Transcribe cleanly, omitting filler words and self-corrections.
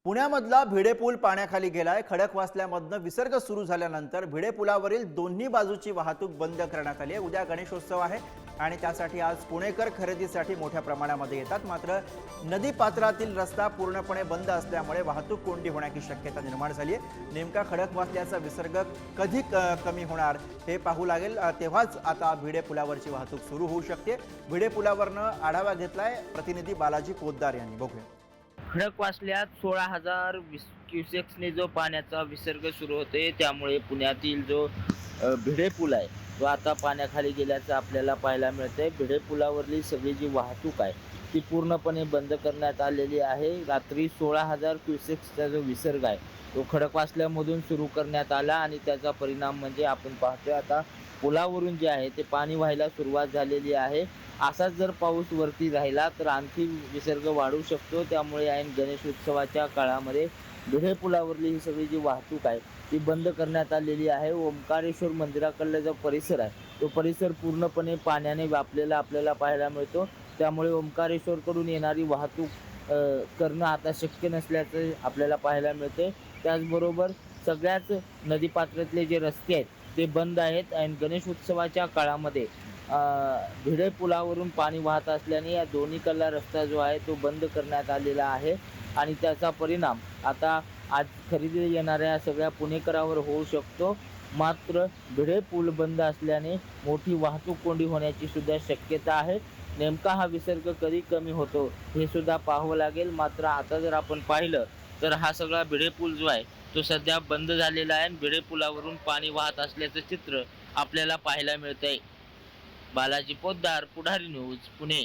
पुण्यामधला भिडे पूल पाण्याखाली गेलाय। खडकवासल्यामधनं विसर्ग सुरू झाल्यानंतर भिडे पुलावरील दोन्ही बाजूची वाहतूक बंद करण्यात आली आहे। उद्या गणेशोत्सव आहे आणि त्यासाठी आज पुणेकर खरेदीसाठी मोठ्या प्रमाणामध्ये येतात। मात्र नदी पात्रातील रस्ता पूर्णपणे बंद असल्यामुळे वाहतूक कोंडी होण्याची शक्यता निर्माण झाली आहे। नेमका खडकवासल्याचा विसर्ग कधी कमी होणार हे पाहू लागेल, तेव्हाच आता भिडे पुलावरची वाहतूक सुरू होऊ शकते। भिडे पुलावरनं आढावा घेतलाय प्रतिनिधी बालाजी पोद्दार यांनी। बघूया। खडकवासल्यात 16,000 क्युसेक्सने जो पाण्याचा विसर्ग सुरू होते, त्यामुळे पुण्यातील जो भिडे पूल आहे तो आता पाण्याखाली गेल्याचं आपल्याला पाहायला मिळतंय। भिडे पुलावरली सगळी जी वाहतूक आहे ती पूर्णपणे बंद करण्यात आलेली आहे। रात्री 16,000 क्युसेक्सचा जो विसर्ग आहे तो खडकवासल्यामधून सुरू करण्यात आला आणि त्याचा परिणाम म्हणजे आपण पाहतोय आता पुलावरून जे आहे ते पाणी व्हायला सुरुवात झालेली आहे। असाच जर पाऊस वरती राहिला तर आणखी विसर्ग वाढू शकतो। त्यामुळे ऐन गणेश उत्सवाच्या काळामध्ये भिडे पुलावरली ही सगळी जी वाहतूक आहे ती बंद करण्यात आलेली आहे। ओंकारेश्वर मंदिराकडला जो परिसर आहे तो परिसर पूर्णपणे पाण्याने व्यापलेला आपल्याला पाहायला मिळतो। त्यामुळे ओंकारेश्वरकडून येणारी वाहतूक करणं आता शक्य नसल्याचं आपल्याला पाहायला मिळते। त्याचबरोबर सगळ्याच नदीपात्रातले जे रस्ते आहेत ते बंद आहेत आणि गणेश उत्सवाच्या काळामध्ये भिडे पुलावरून पाणी वाहत असल्याने या दोन्हीकडला रस्ता जो आहे तो बंद करण्यात आलेला आहे आणि त्याचा परिणाम आता आज खरेदीला येणाऱ्या सगळ्या पुणेकरांवर होऊ शकतो। मात्र भिडे पूल बंद असल्याने मोठी वाहतूक कोंडी होण्याची सुद्धा शक्यता आहे। नेमका हा विसर्ग कधी कमी होतो हे सुद्धा पाहावं लागेल। मात्र आता जर आपण पाहिलं तर हा सगळा भिडे पूल जो आहे तो सध्या बंद झालेला आहे। भिडे पुलावरून पाणी वाहत असल्याचं चित्र आपल्याला पाहायला मिळतंय। बालाजी पोद्दार, पुढारी न्यूज, पुणे।